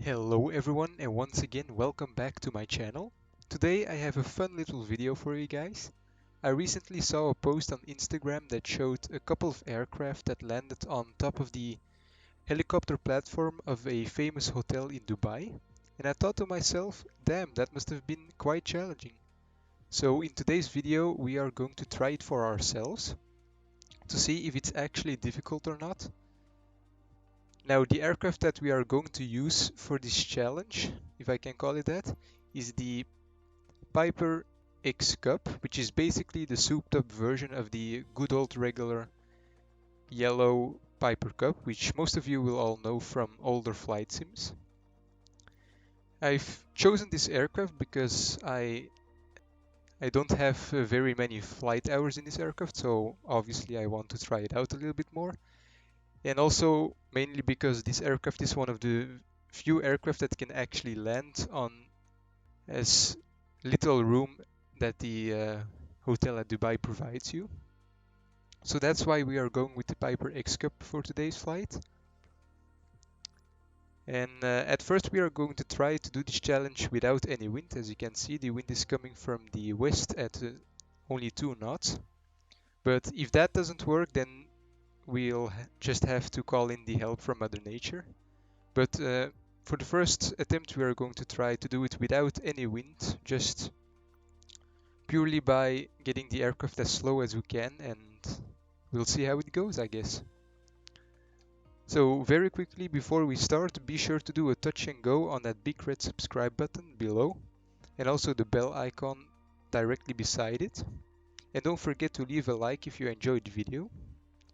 Hello everyone, and once again welcome back to my channel. Today I have a fun little video for you guys. I recently saw a post on Instagram that showed a couple of aircraft that landed on top of the helicopter platform of a famous hotel in Dubai, and I thought to myself, damn, that must have been quite challenging. So in today's video we are going to try it for ourselves to see if it's actually difficult or not. Now, the aircraft that we are going to use for this challenge, if I can call it that, is the Piper X Cup, which is basically the souped up version of the good old regular yellow Piper Cup, which most of you will all know from older flight sims. I've chosen this aircraft because I don't have very many flight hours in this aircraft, so obviously I want to try it out a little bit more. And also mainly because this aircraft is one of the few aircraft that can actually land on as little room that the hotel at Dubai provides you. So that's why we are going with the Piper X Cup for today's flight. And at first we are going to try to do this challenge without any wind. As you can see, the wind is coming from the west at only 2 knots. But if that doesn't work, then we'll just have to call in the help from Mother Nature. But for the first attempt we are going to try to do it without any wind, just purely by getting the aircraft as slow as we can, and we'll see how it goes, I guess. So very quickly before we start, be sure to do a touch and go on that big red subscribe button below, and also the bell icon directly beside it. And don't forget to leave a like if you enjoyed the video.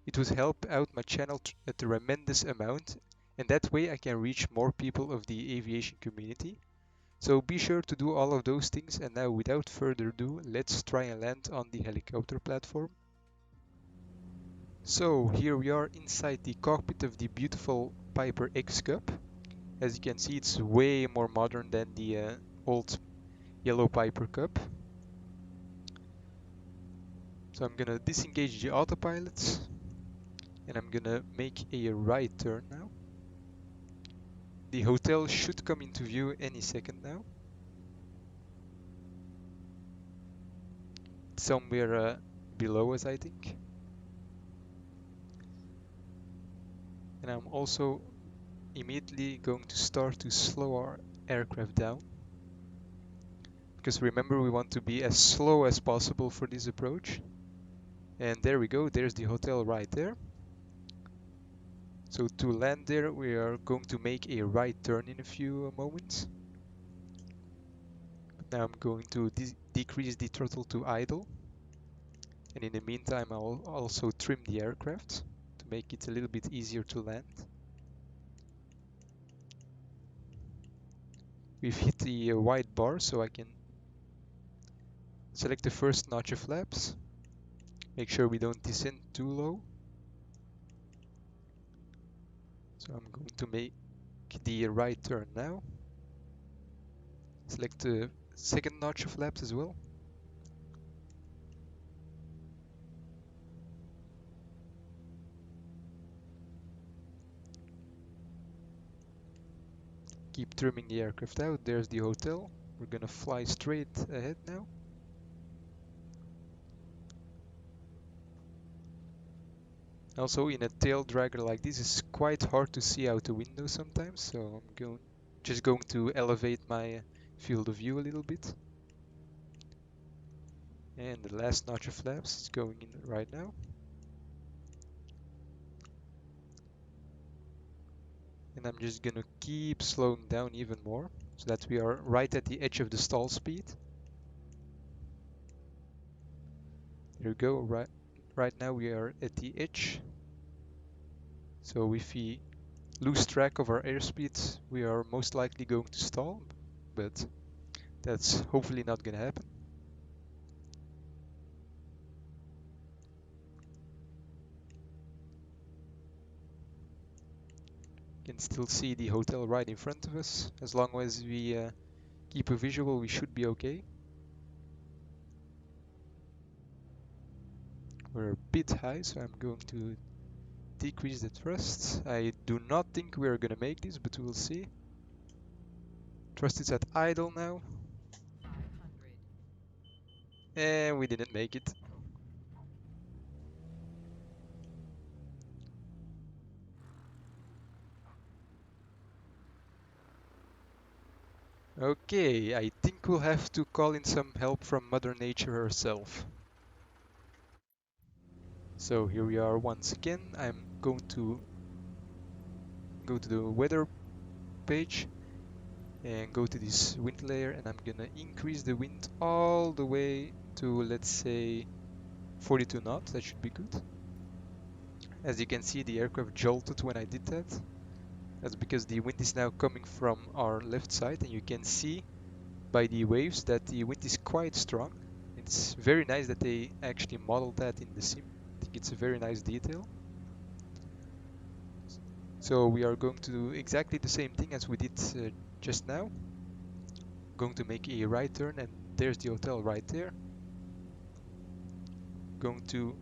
It would help out my channel a tremendous amount, and that way I can reach more people of the aviation community. So be sure to do all of those things, and now without further ado, let's try and land on the helicopter platform. So here we are inside the cockpit of the beautiful Piper X Cup. As you can see, it's way more modern than the old yellow Piper Cup. So I'm gonna disengage the autopilot, and I'm gonna make a right turn now. The hotel should come into view any second now. Somewhere below us, I think. And I'm also immediately going to start to slow our aircraft down. Because remember, we want to be as slow as possible for this approach. And there we go, there's the hotel right there. So to land there, we are going to make a right turn in a few moments. But now I'm going to decrease the throttle to idle. And in the meantime, I'll also trim the aircraft to make it a little bit easier to land. We've hit the white bar, so I can select the first notch of flaps. Make sure we don't descend too low. So I'm going to make the right turn now. Select the second notch of flaps as well. Keep trimming the aircraft out. There's the hotel. We're gonna fly straight ahead now. Also, in a tail dragger like this, it's quite hard to see out the window sometimes, so I'm just going to elevate my field of view a little bit. And the last notch of flaps is going in right now. And I'm just gonna keep slowing down even more, so that we are right at the edge of the stall speed. There we go, right now we are at the edge. So if we lose track of our airspeed, we are most likely going to stall, but that's hopefully not gonna happen. You can still see the hotel right in front of us. As long as we keep a visual, we should be okay. We're a bit high, so I'm going to decrease the thrust. I do not think we're gonna make this, but we'll see. Thrust is at idle now. And we didn't make it. Okay, I think we'll have to call in some help from Mother Nature herself. So here we are once again. I'm going to go to the weather page and go to this wind layer, and I'm gonna increase the wind all the way to, let's say, 42 knots. That should be good. As you can see, the aircraft jolted when I did that. That's because the wind is now coming from our left side, and you can see by the waves that the wind is quite strong. It's very nice that they actually modeled that in the sim. I think it's a very nice detail. So we are going to do exactly the same thing as we did just now. Going to make a right turn, and there's the hotel right there. Going to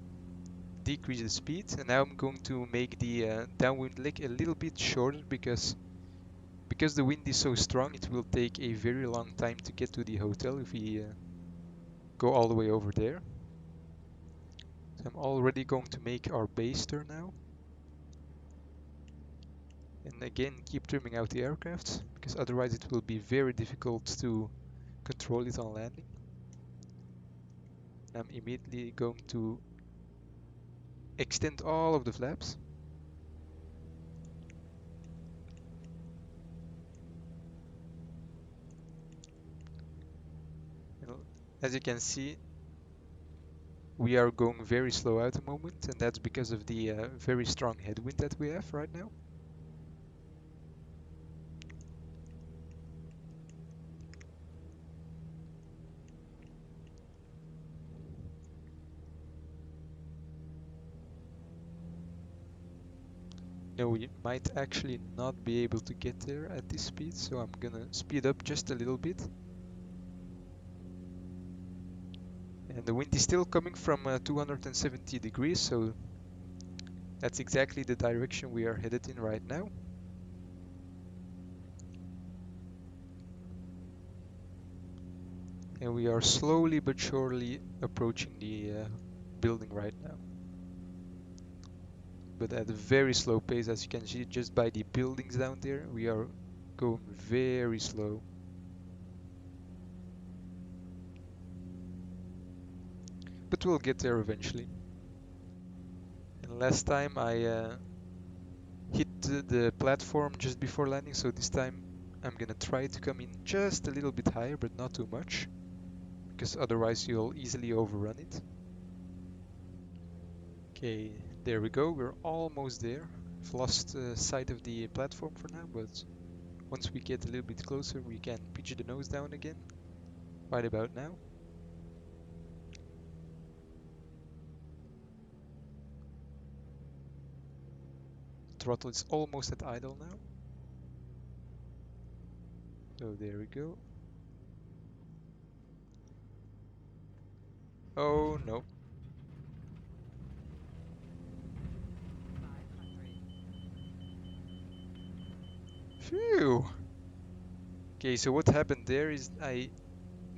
decrease the speed, and now I'm going to make the downwind leg a little bit shorter because the wind is so strong, it will take a very long time to get to the hotel if we go all the way over there. So I'm already going to make our base turn now. And again, keep trimming out the aircraft, because otherwise it will be very difficult to control it on landing. I'm immediately going to extend all of the flaps. And as you can see, we are going very slow at the moment, and that's because of the very strong headwind that we have right now. No, we might actually not be able to get there at this speed, so I'm gonna speed up just a little bit. And the wind is still coming from 270 degrees, so that's exactly the direction we are headed in right now. And we are slowly but surely approaching the building right now. But at a very slow pace, as you can see just by the buildings down there. We are going very slow. But we'll get there eventually. And last time I hit the platform just before landing, so this time I'm gonna try to come in just a little bit higher, but not too much, because otherwise you'll easily overrun it. Okay, there we go, we're almost there. I've lost sight of the platform for now, but once we get a little bit closer we can pitch the nose down again, right about now. Throttle is almost at idle now. So there we go. Oh no. Phew! Okay, so what happened there is I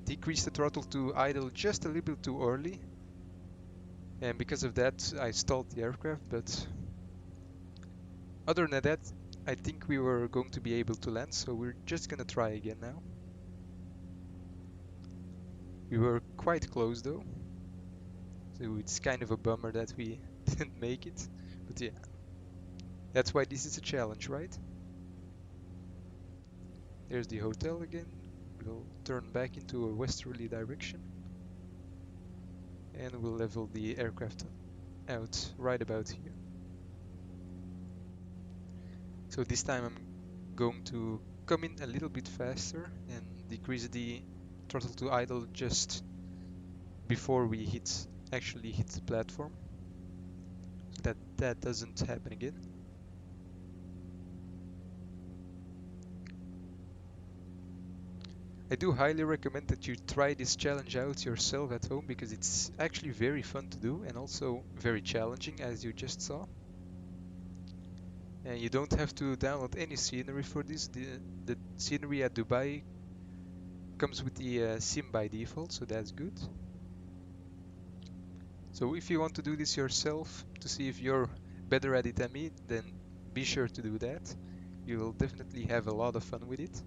decreased the throttle to idle just a little bit too early. And because of that, I stalled the aircraft, but other than that, I think we were going to be able to land, so we're just gonna try again now. We were quite close though, so it's kind of a bummer that we didn't make it, but yeah, that's why this is a challenge, right? There's the hotel again. We'll turn back into a westerly direction, and we'll level the aircraft out right about here. So this time I'm going to come in a little bit faster and decrease the throttle to idle just before we actually hit the platform, so that doesn't happen again. I do highly recommend that you try this challenge out yourself at home, because it's actually very fun to do and also very challenging, as you just saw. And you don't have to download any scenery for this. The scenery at Dubai Comes with the sim by default, so that's good. So if you want to do this yourself to see if you're better at it than me, then be sure to do that. You will definitely have a lot of fun with it.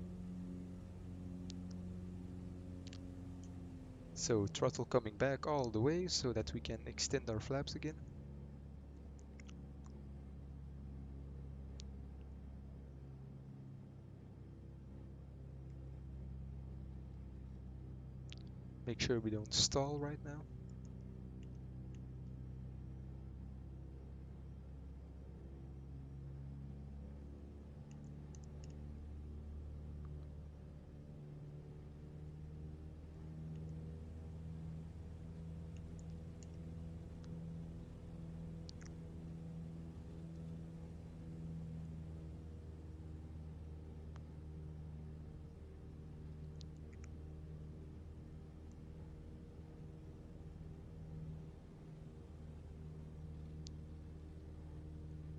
So throttle coming back all the way so that we can extend our flaps again. Make sure we don't stall right now.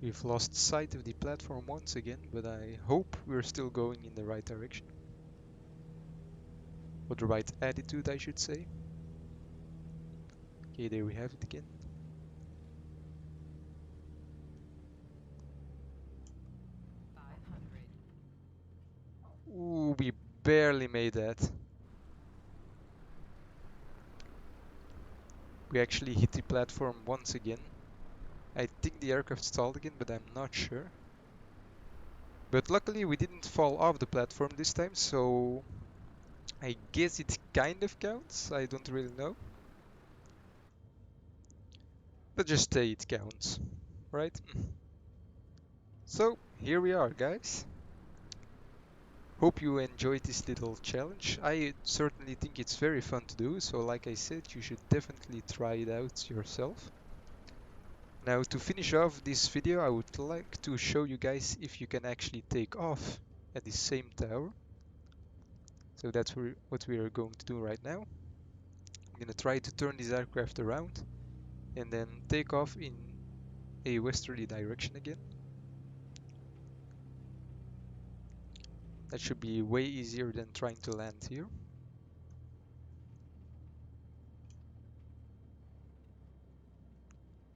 We've lost sight of the platform once again, but I hope we're still going in the right direction. Or the right attitude, I should say. Okay, there we have it again. Ooh, we barely made that. We actually hit the platform once again. I think the aircraft stalled again, but I'm not sure. But luckily we didn't fall off the platform this time, so I guess it kind of counts. I don't really know. But just say it counts, right? So here we are, guys. Hope you enjoyed this little challenge. I certainly think it's very fun to do, so like I said, you should definitely try it out yourself. Now to finish off this video, I would like to show you guys if you can actually take off at the same tower. So that's what we are going to do right now. I'm going to try to turn this aircraft around and then take off in a westerly direction again. That should be way easier than trying to land here.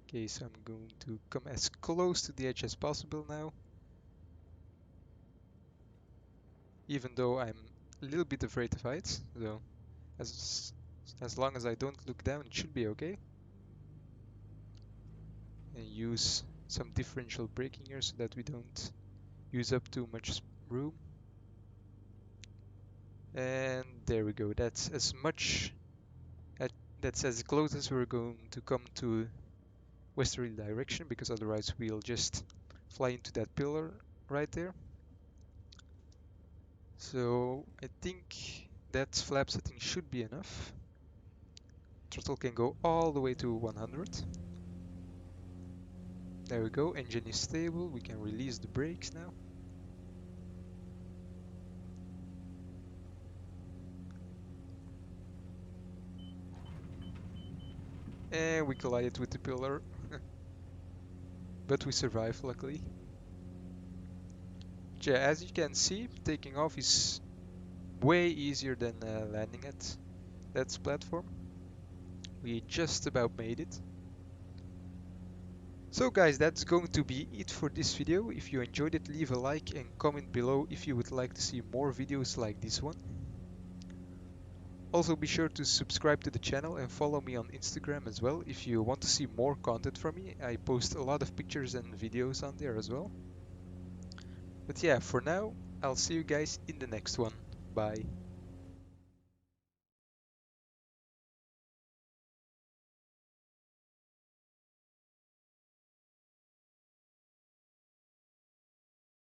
Okay, so I'm going to come as close to the edge as possible now. Even though I'm a little bit afraid of heights, so as long as I don't look down, it should be okay. And use some differential braking here so that we don't use up too much room. And there we go. That's as much. That's as close as we're going to come to westerly direction, because otherwise we'll just fly into that pillar right there. So I think that flap setting should be enough. Throttle can go all the way to 100. There we go, engine is stable, we can release the brakes now. And we collided with the pillar. But we survived, luckily. But yeah, as you can see, taking off is way easier than landing at that platform. We just about made it. So guys, that's going to be it for this video. If you enjoyed it, leave a like and comment below if you would like to see more videos like this one. Also be sure to subscribe to the channel and follow me on Instagram as well if you want to see more content from me. I post a lot of pictures and videos on there as well. But yeah, for now, I'll see you guys in the next one. Bye.